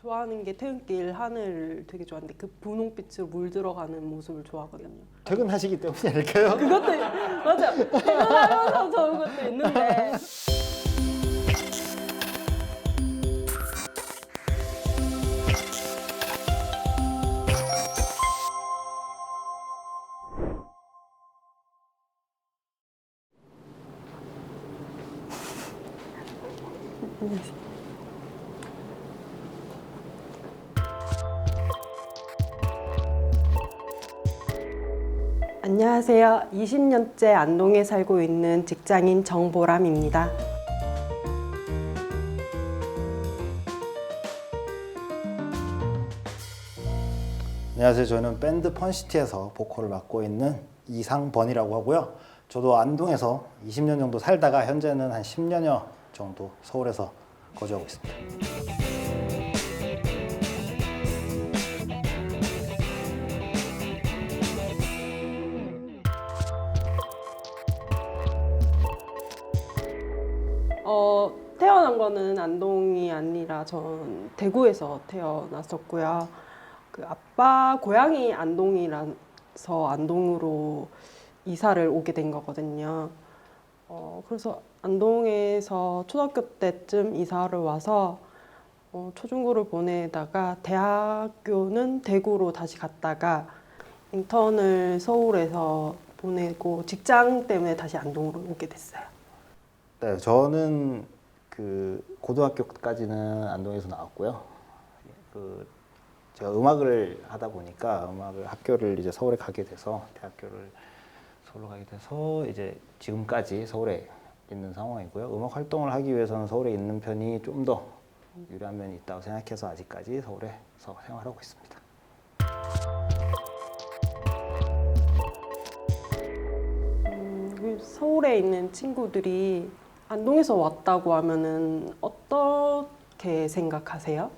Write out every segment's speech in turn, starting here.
좋아하는 게 퇴근길 하늘 되게 좋아하는데 그 분홍빛으로 물 들어가는 모습을 좋아하거든요. 퇴근하시기 때문이 아닐까요? 그것도 맞아. 퇴근하면서 좋은 것도 있는데. 안녕하세요. 20년째 안동에 살고 있는 직장인 정보람입니다. 안녕하세요. 저는 밴드 펀시티에서 보컬을 맡고 있는 이상번이라고 하고요. 저도 안동에서 20년 정도 살다가 현재는 한 10년여 정도 서울에서 거주하고 있습니다. 태어난 거는 안동이 아니라 전 대구에서 태어났었고요. 그 아빠 고향이 안동이라서 안동으로 이사를 오게 된 거거든요. 그래서 안동에서 초등학교 때쯤 이사를 와서 초중고를 보내다가 대학교는 대구로 다시 갔다가 인턴을 서울에서 보내고 직장 때문에 다시 안동으로 오게 됐어요. 네, 저는 그 고등학교까지는 안동에서 나왔고요. 제가 음악을 하다 보니까 학교를 이제 서울에 가게 돼서 대학교를 서울로 가게 돼서 이제 지금까지 서울에 있는 상황이고요. 음악 활동을 하기 위해서는 서울에 있는 편이 좀 더 유리한 면이 있다고 생각해서 아직까지 서울에서 생활하고 있습니다. 서울에 있는 친구들이 안동에서 왔다고 하면은 어떻게 생각하세요?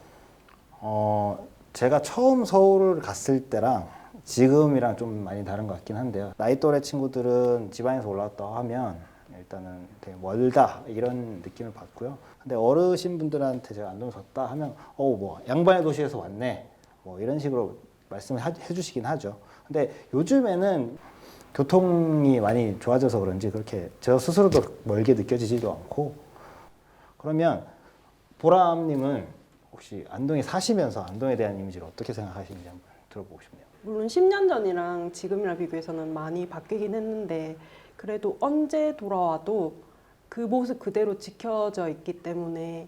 제가 처음 서울을 갔을 때랑 지금이랑 좀 많이 다른 것 같긴 한데요. 나이 또래 친구들은 지방에서 올라왔다고 하면 일단은 되게 멀다 이런 느낌을 받고요. 근데 어르신분들한테 제가 안동에서 왔다 하면 뭐 양반의 도시에서 왔네 뭐 이런 식으로 말씀을 해주시긴 하죠. 근데 요즘에는 교통이 많이 좋아져서 그런지 그렇게 저 스스로도 멀게 느껴지지도 않고. 그러면 보람님은 혹시 안동에 사시면서 안동에 대한 이미지를 어떻게 생각하시는지 한번 들어보고 싶네요. 물론 10년 전이랑 지금이랑 비교해서는 많이 바뀌긴 했는데 그래도 언제 돌아와도 그 모습 그대로 지켜져 있기 때문에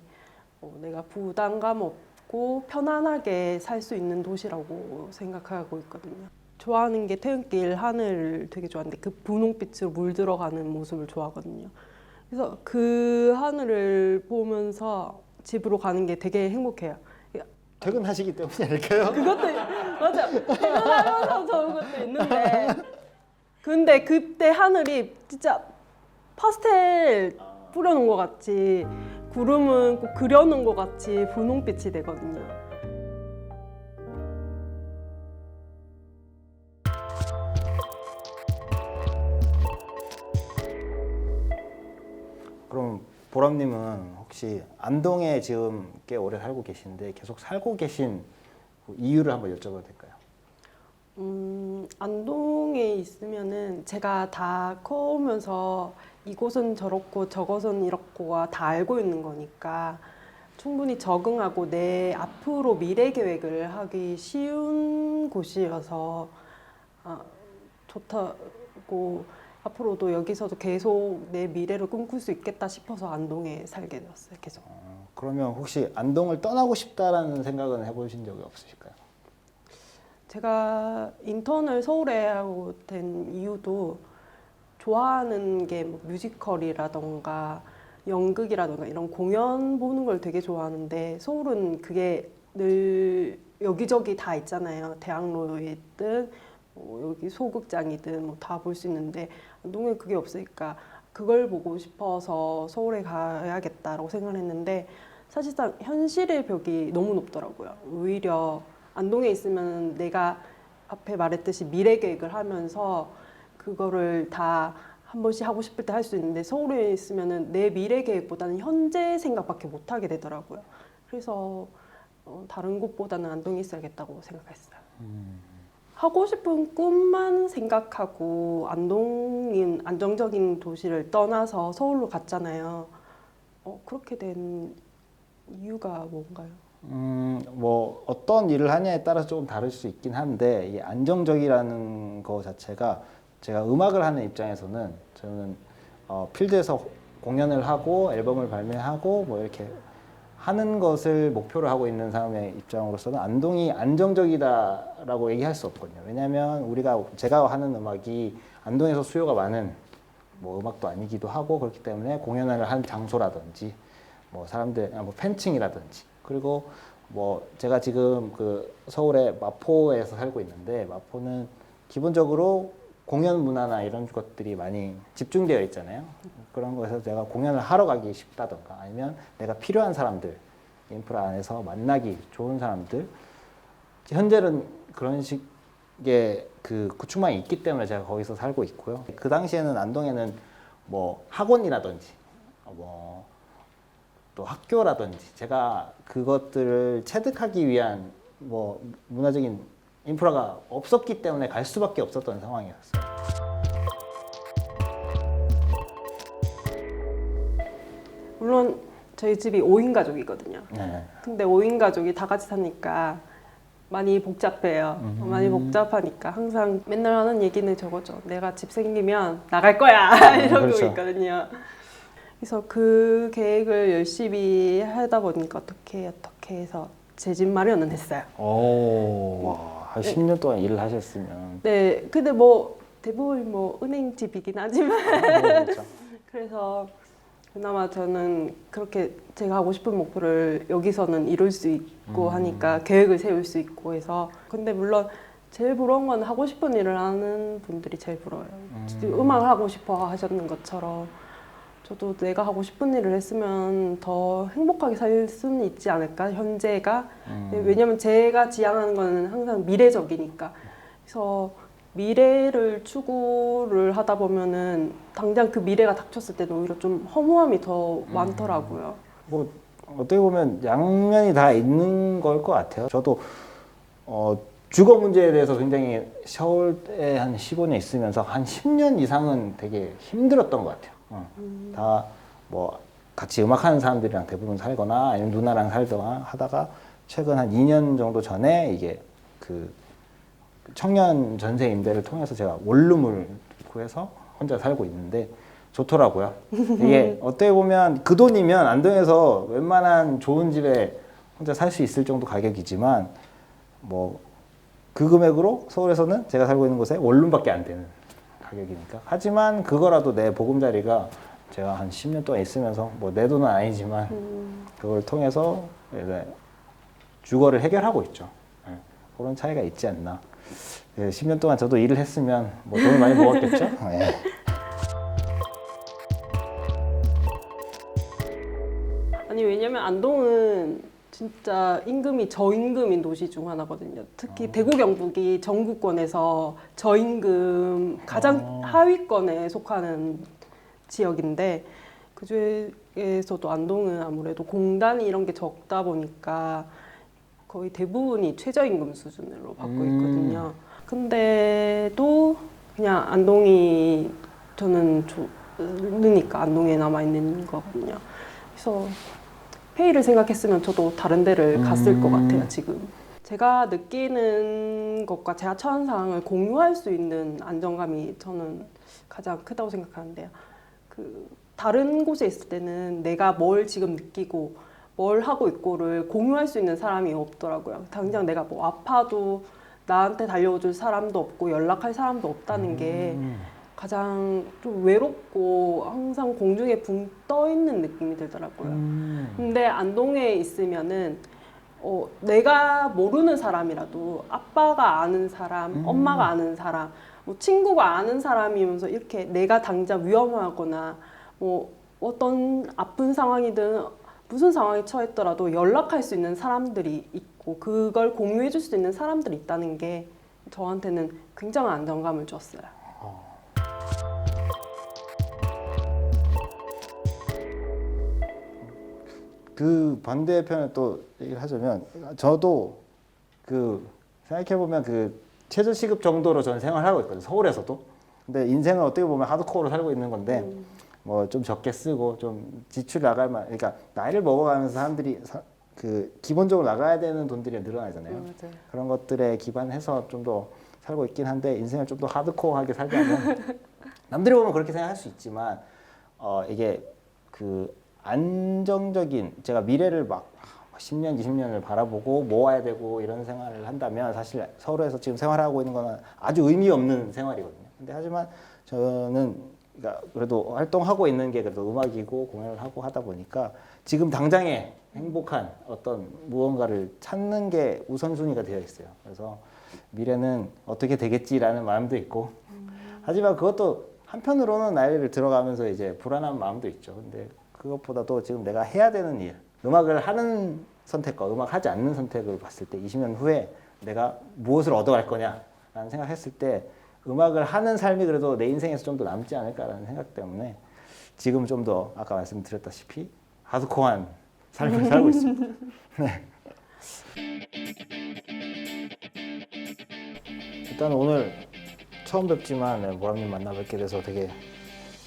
내가 부담감 없고 편안하게 살 수 있는 도시라고 생각하고 있거든요. 좋아하는 게 퇴근길 하늘 되게 좋아하는데 그 분홍빛으로 물 들어가는 모습을 좋아하거든요. 그래서 그 하늘을 보면서 집으로 가는 게 되게 행복해요. 퇴근하시기 때문이 아닐까요? 그것도 맞아. 퇴근하면서 좋은 것도 있는데 근데 그때 하늘이 진짜 파스텔 뿌려놓은 것 같이 구름은 꼭 그려놓은 것 같이 분홍빛이 되거든요. 그럼 보람님은 혹시 안동에 지금 꽤 오래 살고 계신데 계속 살고 계신 이유를 한번 여쭤봐도 될까요? 안동에 있으면은 제가 다 커오면서 이곳은 저렇고 저것은 이렇고가 다 알고 있는 거니까 충분히 적응하고 내 앞으로 미래 계획을 하기 쉬운 곳이어서 좋다고 앞으로도 여기서도 계속 내 미래를 꿈꿀 수 있겠다 싶어서 안동에 살게 되었어요. 계속. 그러면 혹시 안동을 떠나고 싶다라는 생각은 해보신 적이 없으실까요? 제가 인턴을 서울에 하고 된 이유도 좋아하는 게 뭐 뮤지컬이라던가 연극이라던가 이런 공연 보는 걸 되게 좋아하는데 서울은 그게 늘 여기저기 다 있잖아요. 대학로에 있든 여기 소극장이든 뭐 다 볼 수 있는데 안동에 그게 없으니까 그걸 보고 싶어서 서울에 가야겠다라고 생각을 했는데 사실상 현실의 벽이 너무 높더라고요. 오히려 안동에 있으면 내가 앞에 말했듯이 미래 계획을 하면서 그거를 다 한 번씩 하고 싶을 때 할 수 있는데 서울에 있으면은 내 미래 계획보다는 현재 생각밖에 못 하게 되더라고요. 그래서 다른 곳보다는 안동에 있어야겠다고 생각했어요. 하고 싶은 꿈만 생각하고 안동인 안정적인 도시를 떠나서 서울로 갔잖아요. 그렇게 된 이유가 뭔가요? 뭐 어떤 일을 하냐에 따라서 조금 다를 수 있긴 한데 이 안정적이라는 거 자체가 제가 음악을 하는 입장에서는 저는 필드에서 공연을 하고 앨범을 발매하고 뭐 이렇게 하는 것을 목표로 하고 있는 사람의 입장으로서는 안동이 안정적이다라고 얘기할 수 없거든요. 왜냐하면 제가 하는 음악이 안동에서 수요가 많은 뭐 음악도 아니기도 하고 그렇기 때문에 공연을 한 장소라든지 뭐 사람들 뭐 팬층이라든지 그리고 뭐 제가 지금 그 서울의 마포에서 살고 있는데 마포는 기본적으로 공연 문화나 이런 것들이 많이 집중되어 있잖아요. 그런 거에서 내가 공연을 하러 가기 쉽다던가 아니면 내가 필요한 사람들 인프라 안에서 만나기 좋은 사람들 현재는 그런 식의 그 구축망이 있기 때문에 제가 거기서 살고 있고요. 그 당시에는 안동에는 뭐 학원이라든지 뭐 또 학교라든지 제가 그것들을 체득하기 위한 뭐 문화적인 인프라가 없었기 때문에 갈 수밖에 없었던 상황이었어요. 물론 저희 집이 5인 가족이거든요. 네. 근데 5인 가족이 다 같이 사니까 많이 복잡해요. 많이 복잡하니까 항상 맨날 하는 얘기는 저거죠. 내가 집 생기면 나갈 거야 이러고 그렇죠. 있거든요. 그래서 그 계획을 열심히 하다 보니까 어떻게 해서 제 집 마련은 했어요. 한 10년 동안 일을 하셨으면. 네, 근데 뭐 대부분 뭐 은행 집이긴 하지만 그렇죠. 그래서 그나마 저는 그렇게 제가 하고 싶은 목표를 여기서는 이룰 수 있고 하니까 계획을 세울 수 있고 해서 근데 물론 제일 부러운 건 하고 싶은 일을 하는 분들이 제일 부러워요. 음악을 하고 싶어 하셨는 것처럼 저도 내가 하고 싶은 일을 했으면 더 행복하게 살 수는 있지 않을까 현재가 왜냐면 제가 지향하는 거는 항상 미래적이니까 그래서 미래를 추구를 하다 보면은 당장 그 미래가 닥쳤을 때는 오히려 좀 허무함이 더 많더라고요. 뭐 어떻게 보면 양면이 다 있는 걸 것 같아요. 저도 주거 문제에 대해서 굉장히 서울에 한 15년 있으면서 한 10년 이상은 되게 힘들었던 것 같아요. 다 뭐 같이 음악하는 사람들이랑 대부분 살거나 아니면 누나랑 살거나 하다가 최근 한 2년 정도 전에 이게 그 청년 전세 임대를 통해서 제가 원룸을 구해서 혼자 살고 있는데 좋더라고요. 이게 어떻게 보면 그 돈이면 안동에서 웬만한 좋은 집에 혼자 살 수 있을 정도 가격이지만 뭐 그 금액으로 서울에서는 제가 살고 있는 곳에 원룸밖에 안 되는 가격이니까. 하지만 그거라도 내 보금자리가 제가 한 10년 동안 있으면서 뭐 내 돈은 아니지만 그걸 통해서 이제 주거를 해결하고 있죠. 네. 그런 차이가 있지 않나. 10년 동안 저도 일을 했으면 뭐 돈을 많이 모았겠죠. 네. 아니 왜냐면 안동은 진짜 임금이 저임금인 도시 중 하나거든요. 특히 대구 경북이 전국권에서 저임금 가장 하위권에 속하는 지역인데 그 중에서도 안동은 아무래도 공단이 이런 게 적다 보니까 거의 대부분이 최저임금 수준으로 받고 있거든요. 근데도 그냥 안동이 저는 좋으니까 안동에 남아 있는 거거든요. 그래서 페이를 생각했으면 저도 다른 데를 갔을 것 같아요, 지금. 제가 느끼는 것과 제가 처한 상황을 공유할 수 있는 안정감이 저는 가장 크다고 생각하는데요. 다른 곳에 있을 때는 내가 뭘 지금 느끼고 뭘 하고 있고를 공유할 수 있는 사람이 없더라고요. 당장 내가 뭐 아파도 나한테 달려줄 사람도 없고 연락할 사람도 없다는 게 가장 좀 외롭고 항상 공중에 붕 떠 있는 느낌이 들더라고요. 근데 안동에 있으면은 내가 모르는 사람이라도 아빠가 아는 사람, 엄마가 아는 사람, 뭐 친구가 아는 사람이면서 이렇게 내가 당장 위험하거나 뭐 어떤 아픈 상황이든 무슨 상황에 처했더라도 연락할 수 있는 사람들이 있고 그걸 공유해 줄 수 있는 사람들이 있다는 게 저한테는 굉장한 안정감을 줬어요. 그 반대편에 또 얘기를 하자면 저도 그 생각해보면 그 최저시급 정도로 저는 생활하고 있거든요. 서울에서도. 근데 인생을 어떻게 보면 하드코어로 살고 있는 건데 뭐 좀 적게 쓰고 좀 지출 나갈 만 그러니까 나이를 먹어가면서 사람들이 그 기본적으로 나가야 되는 돈들이 늘어나잖아요. 맞아요. 그런 것들에 기반해서 좀 더 살고 있긴 한데 인생을 좀 더 하드코어하게 살자면 남들이 보면 그렇게 생각할 수 있지만 이게 그 안정적인 제가 미래를 막 10년, 20년을 바라보고 모아야 되고 이런 생활을 한다면 사실 서울에서 지금 생활하고 있는 거는 아주 의미 없는 생활이거든요. 근데 하지만 저는 그러니까 그래도 활동하고 있는 게 그래도 음악이고 공연을 하고 하다 보니까 지금 당장에 행복한 어떤 무언가를 찾는 게 우선순위가 되어 있어요. 그래서 미래는 어떻게 되겠지라는 마음도 있고 하지만 그것도 한편으로는 나이를 들어가면서 이제 불안한 마음도 있죠. 근데 그것보다도 지금 내가 해야 되는 일, 음악을 하는 선택과 음악 하지 않는 선택을 봤을 때 20년 후에 내가 무엇을 얻어갈 거냐라는 생각했을 때 음악을 하는 삶이 그래도 내 인생에서 좀 더 남지 않을까라는 생각 때문에 지금 좀 더 아까 말씀드렸다시피 하드코어한 삶을 살고 있습니다. 네. 일단 오늘 처음 뵙지만 보람님 만나 뵙게 돼서 되게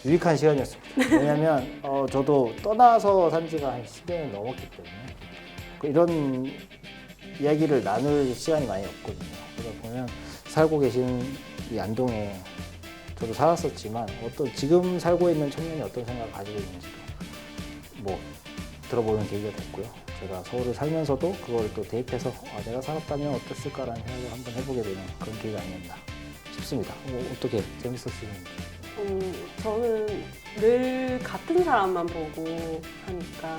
유익한 시간이었습니다. 왜냐하면 저도 떠나서 산 지가 한 10여 년 넘었기 때문에 이런 이야기를 나눌 시간이 많이 없거든요. 그러다 보면 살고 계신 이 안동에 저도 살았었지만 지금 살고 있는 청년이 어떤 생각을 가지고 있는지도 뭐 들어보는 계기가 됐고요. 제가 서울을 살면서도 그걸 또 대입해서 내가 살았다면 어땠을까라는 생각을 한번 해보게 되는 그런 계기가 아니었나 싶습니다. 어떻게 재밌었는지. 저는 늘 같은 사람만 보고 하니까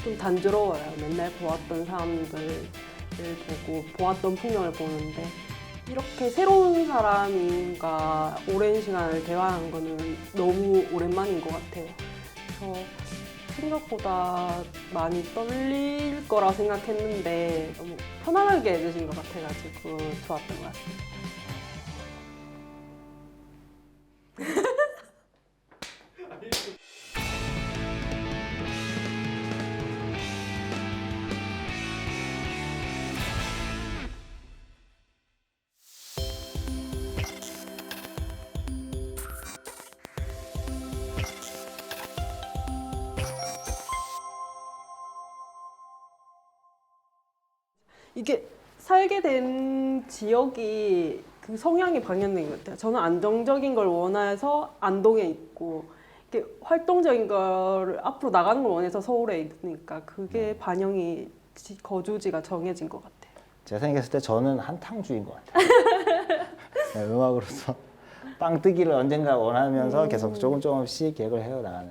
좀 단조로워요. 맨날 보았던 사람들을 보고 보았던 풍경을 보는데 이렇게 새로운 사람과 오랜 시간을 대화한 거는 너무 오랜만인 것 같아요. 그래서 생각보다 많이 떨릴 거라 생각했는데 너무 편안하게 해주신 것 같아가지고 좋았던 것 같습니다. 이게 살게 된 지역이 그 성향이 방향된 것 같아요. 저는 안정적인 걸 원해서 안동에 있고 이렇게 활동적인 걸 앞으로 나가는 걸 원해서 서울에 있으니까 그게 반영이 거주지가 정해진 것 같아요. 제가 생각했을 때 저는 한탕주의인 것 같아요. 네, 음악으로서 빵 뜨기를 언젠가 원하면서 계속 조금씩 계획을 해나가는